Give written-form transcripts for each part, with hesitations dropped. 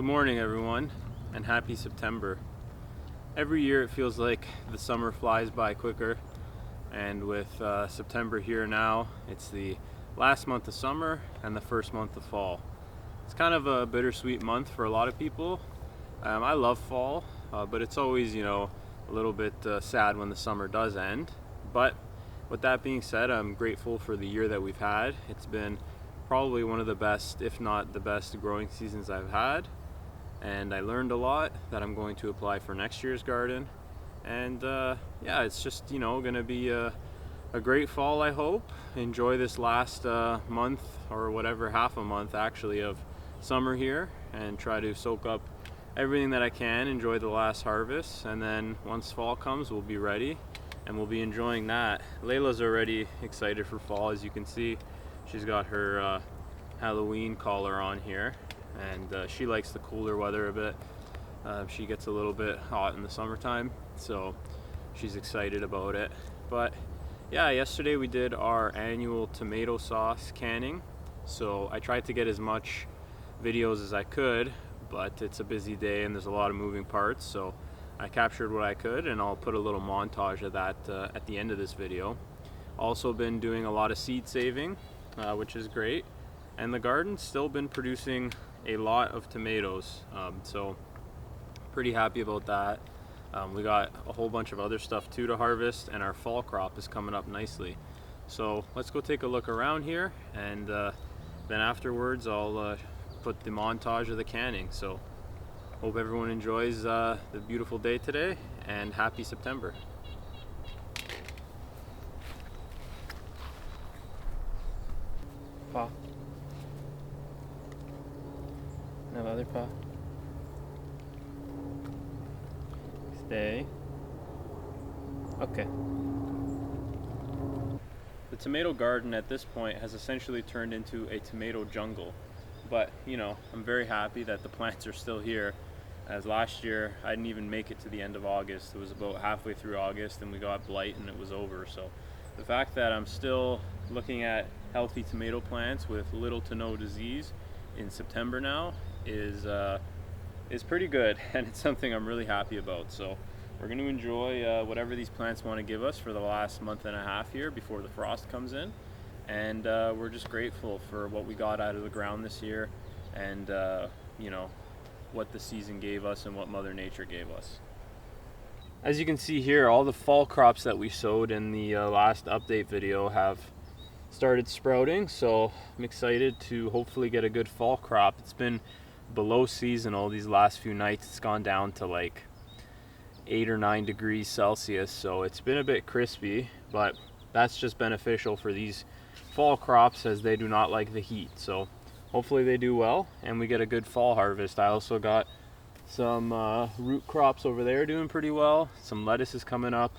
Good morning, everyone, and happy September. Every year it feels like the summer flies by quicker, and with September here now, it's the last month of summer and the first month of fall. It's kind of a bittersweet month for a lot of people. I love fall, but it's always, a little bit sad when the summer does end. But with that being said, I'm grateful for the year that we've had. It's been probably one of the best, if not the best, growing seasons I've had. And I learned a lot that I'm going to apply for next year's garden. And it's just, going to be a great fall, I hope. Enjoy this last month, or whatever, half a month actually, of summer here, and try to soak up everything that I can, enjoy the last harvest, and then once fall comes, we'll be ready and we'll be enjoying that. Layla's already excited for fall. As you can see, she's got her Halloween collar on here, and she likes the cooler weather a bit. She gets a little bit hot in the summertime, so she's excited about it. But yeah, yesterday we did our annual tomato sauce canning, so I tried to get as much videos as I could, but it's a busy day and there's a lot of moving parts, so I captured what I could, and I'll put a little montage of that at the end of this video. Also been doing a lot of seed saving, which is great, and the garden's still been producing a lot of tomatoes, so pretty happy about that. We got a whole bunch of other stuff too to harvest, and our fall crop is coming up nicely. So let's go take a look around here, and then afterwards I'll put the montage of the canning. So hope everyone enjoys the beautiful day today, and happy September. Paw. No other paw. Stay. Okay. The tomato garden at this point has essentially turned into a tomato jungle. But, I'm very happy that the plants are still here, as last year I didn't even make it to the end of August. It was about halfway through August and we got blight and it was over. So the fact that I'm still looking at healthy tomato plants with little to no disease in September now is pretty good, and it's something I'm really happy about. So we're going to enjoy whatever these plants want to give us for the last month and a half here before the frost comes in. And we're just grateful for what we got out of the ground this year, and what the season gave us and what Mother Nature gave us. As you can see here, all the fall crops that we sowed in the last update video have started sprouting, so I'm excited to hopefully get a good fall crop. It's been below seasonal these last few nights. It's gone down to like 8 or 9 degrees Celsius, so it's been a bit crispy, but that's just beneficial for these fall crops as they do not like the heat. So hopefully they do well and we get a good fall harvest. I also got some root crops over there doing pretty well. Some lettuce is coming up,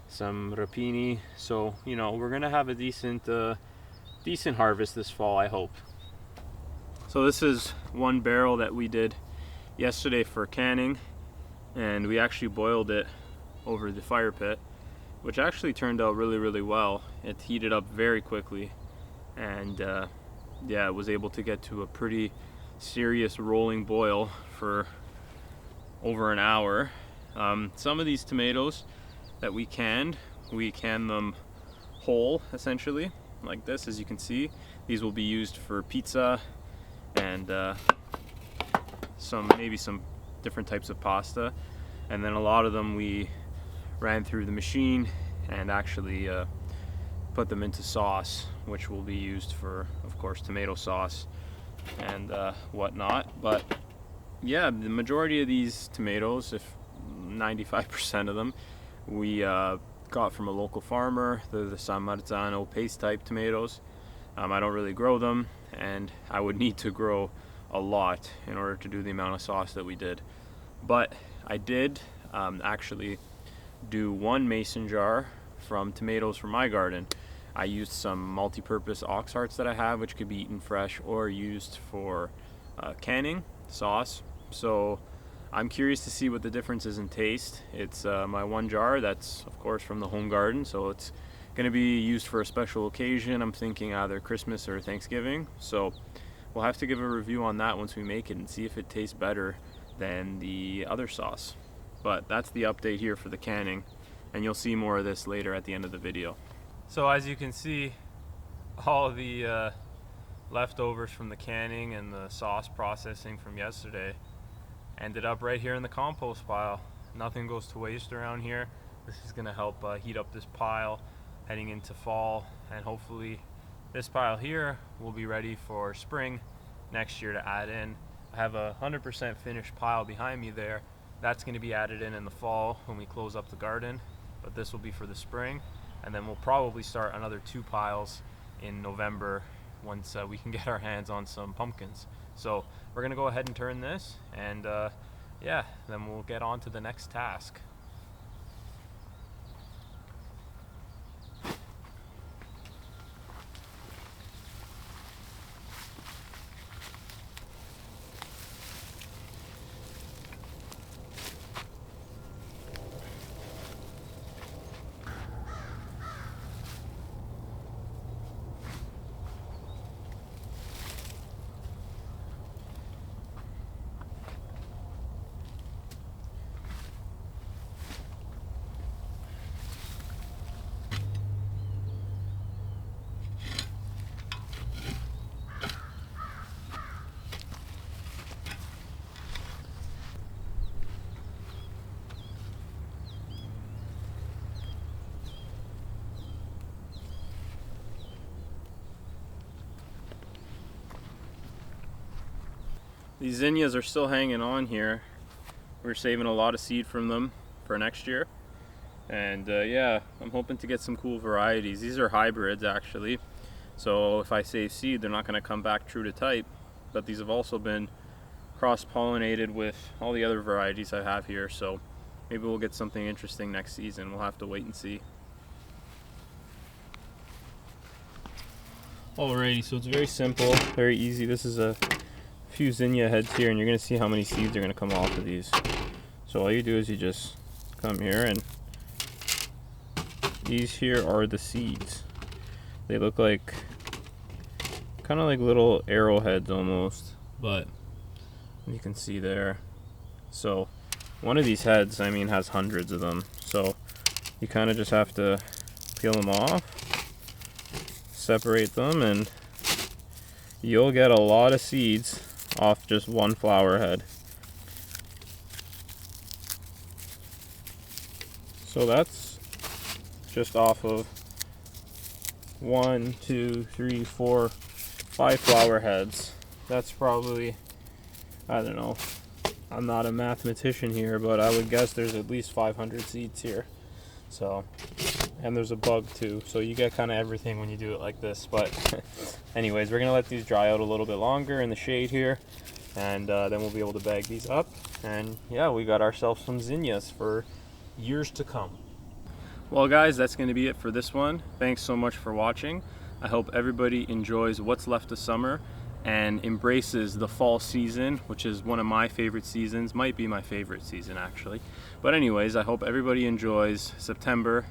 some rapini, so we're gonna have a decent harvest this fall, I hope. So this is one barrel that we did yesterday for canning, and we actually boiled it over the fire pit, which actually turned out really well. It heated up very quickly, and it was able to get to a pretty serious rolling boil for over an hour. Some of these tomatoes that we canned them whole, essentially, like this. As you can see, these will be used for pizza and maybe some different types of pasta, and then a lot of them we ran through the machine and actually put them into sauce, which will be used for, of course, tomato sauce and whatnot. But yeah, the majority of these tomatoes, if 95% of them, we got from a local farmer. They're the San Marzano paste type tomatoes. I don't really grow them, and I would need to grow a lot in order to do the amount of sauce that we did. But I did actually do one mason jar from tomatoes from my garden. I used some multi-purpose ox hearts that I have, which could be eaten fresh or used for canning sauce. So I'm curious to see what the difference is in taste. It's my one jar that's of course from the home garden, so it's going to be used for a special occasion. I'm thinking either Christmas or Thanksgiving. So we'll have to give a review on that once we make it and see if it tastes better than the other sauce. But that's the update here for the canning, and you'll see more of this later at the end of the video. So as you can see, all of the leftovers from the canning and the sauce processing from yesterday ended up right here in the compost pile. Nothing goes to waste around here. This is going to help heat up this pile heading into fall, and hopefully this pile here will be ready for spring next year to add in. I have a 100% finished pile behind me there. That's going to be added in the fall when we close up the garden, but this will be for the spring, and then we'll probably start another 2 piles in November once we can get our hands on some pumpkins. So we're going to go ahead and turn this, and yeah, then we'll get on to the next task. These zinnias are still hanging on here. We're saving a lot of seed from them for next year. And yeah, I'm hoping to get some cool varieties. These are hybrids actually. So if I save seed, they're not going to come back true to type. But these have also been cross-pollinated with all the other varieties I have here. So maybe we'll get something interesting next season. We'll have to wait and see. Alrighty, so it's very simple, very easy. This is a few zinnia heads here, and you're going to see how many seeds are going to come off of these. So all you do is you just come here, and these here are the seeds. They look like kind of like little arrowheads almost, but you can see there. So one of these heads, I mean, has hundreds of them. So you kind of just have to peel them off, separate them, and you'll get a lot of seeds off just one flower head. So that's just off of 1, 2, 3, 4, 5 flower heads. That's probably, I don't know, I'm not a mathematician here, but I would guess there's at least 500 seeds here. So, and there's a bug too, so you get kind of everything when you do it like this. But anyways, we're gonna let these dry out a little bit longer in the shade here, and then we'll be able to bag these up. And yeah, we got ourselves some zinnias for years to come. Well guys, that's going to be it for this one. Thanks so much for watching. I hope everybody enjoys what's left of summer and embraces the fall season, which is one of my favorite seasons, might be my favorite season actually. But anyways, I hope everybody enjoys September.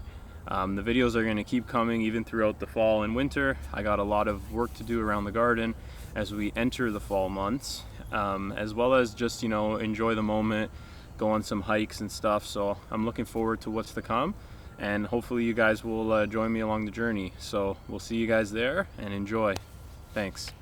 The videos are going to keep coming even throughout the fall and winter. I got a lot of work to do around the garden as we enter the fall months, as well as just, you know, enjoy the moment, go on some hikes and stuff. So I'm looking forward to what's to come, and hopefully you guys will join me along the journey. So we'll see you guys there, and enjoy. Thanks.